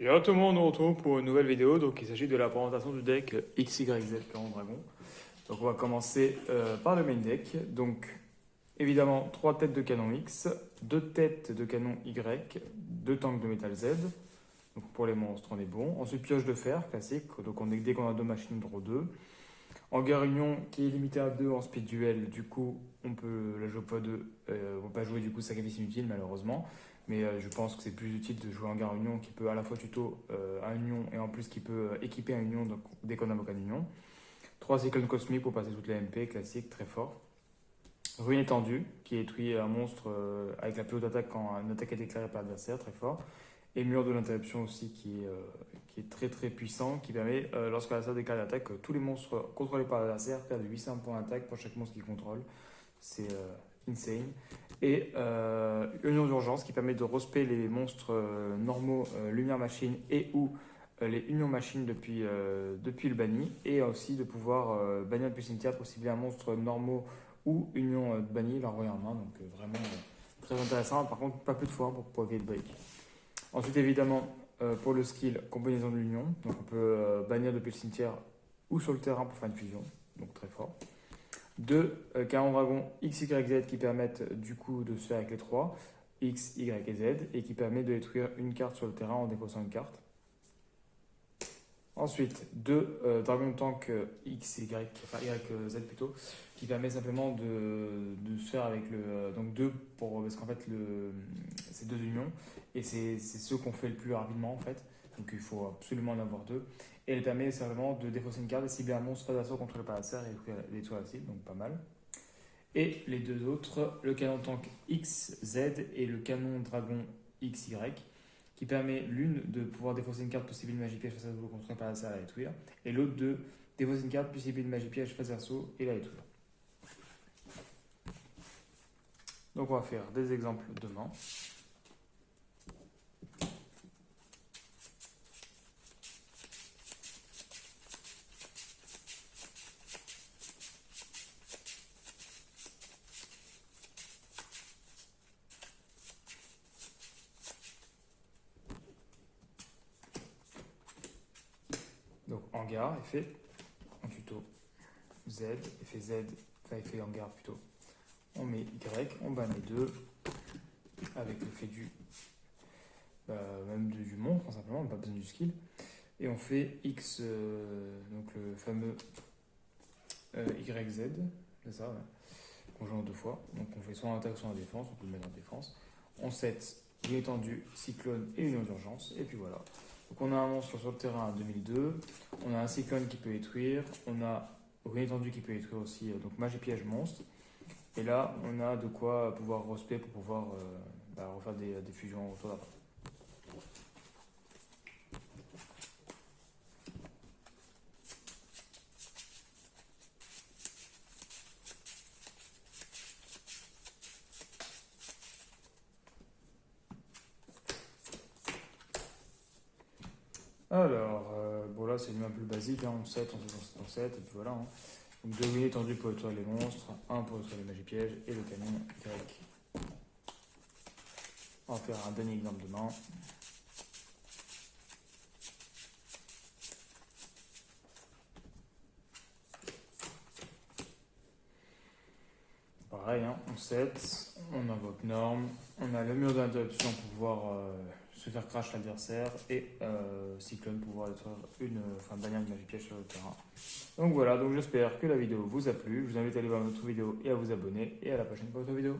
Et alors tout le monde, on se retrouve pour une nouvelle vidéo. Donc il s'agit de la présentation du deck XYZ Caron Dragon. Donc on va commencer par le main deck. Donc évidemment 3 têtes de canon X, 2 têtes de canon Y, 2 tanks de métal Z. Donc pour les monstres on est bon. Ensuite pioche de fer classique. Donc dès qu'on a 2 machines, draw 2. En guerre union qui est limité à 2 en speed duel, du coup on peut la jouer x2. On va pas jouer du coup sacrifice inutile malheureusement. Mais je pense que c'est plus utile de jouer en guerre union qui peut à la fois tuto un union et en plus qui peut équiper un union donc, dès qu'on invoque un union. 3 cyclones cosmiques pour passer toutes les MP, classique, très fort. Ruine étendue qui détruit un monstre avec la plus haute attaque quand une attaque est déclarée par l'adversaire, très fort. Et mur de l'interruption aussi qui est très très puissant, qui permet, lorsque l'adversaire déclare l'attaque, que tous les monstres contrôlés par l'adversaire perdent 800 points d'attaque pour chaque monstre qu'il contrôle. C'est insane. Et union d'urgence qui permet de respect les monstres normaux, lumière machine et ou les unions machines depuis le banni. Et aussi de pouvoir bannir depuis cimetière pour cibler un monstre normaux ou union banni, l'envoyer en main. Donc vraiment très intéressant. Par contre, pas peu de fois pour éviter de break. Ensuite, évidemment, pour le skill, combinaison de l'union. Donc on peut bannir depuis le cimetière ou sur le terrain pour faire une fusion. Donc très fort. 2 Caron Dragon XYZ qui permettent du coup de se faire avec les 3 X, Y et Z et qui permet de détruire une carte sur le terrain en défaussant une carte. Ensuite, 2 Dragon Tank X, Y, enfin YZ plutôt, qui permet simplement de se faire avec le. Donc 2 pour. Parce qu'en fait, c'est 2 unions et c'est ceux qu'on fait le plus rapidement en fait. Donc il faut absolument en avoir 2. Et elle permet simplement de défausser une carte et cibler un monstre face d'assaut contre le palasser et détruire la cible, donc pas mal. Et les deux autres, le canon tank XZ et le canon dragon XY, qui permet l'une de pouvoir défausser une carte plus cibler une magie piège face à l'assaut contre le palasser et la détruire, et l'autre de défausser une carte plus cibler une magie piège face à l'assaut et la détruire. Donc on va faire des exemples demain. Donc hangar, effet, en tuto, Z, effet Z, enfin effet hangar plutôt. On met Y, on banne les deux, avec l'effet du monstre, simplement, pas besoin du skill. Et on fait X, donc le fameux YZ, c'est ça, ouais, qu'on joue en 2 fois. Donc on fait soit en attaque, soit en défense, on peut le mettre en défense. On set une étendue, cyclone et union d'urgence, et puis voilà. Donc on a un monstre sur le terrain à 2002, on a un cyclone qui peut détruire, on a une étendue qui peut détruire aussi, donc magie piège monstre. Et là, on a de quoi pouvoir respect pour pouvoir refaire des fusions autour d'après. Alors, bon là c'est une main plus basique, hein, on 7, on 7, on 7, on 7, et puis voilà. Hein. Donc 2 unités tendues pour détruire les monstres, 1 pour détruire les magies pièges, et le canon Y. On va faire un dernier exemple demain. Pareil, hein, on 7, on invoque norme, on a le mur d'interruption pour pouvoir se faire crash l'adversaire et cyclone pour pouvoir détruire bannir une magie piège sur le terrain. Donc voilà, donc j'espère que la vidéo vous a plu. Je vous invite à aller voir notre vidéo et à vous abonner. Et à la prochaine pour une autre vidéo.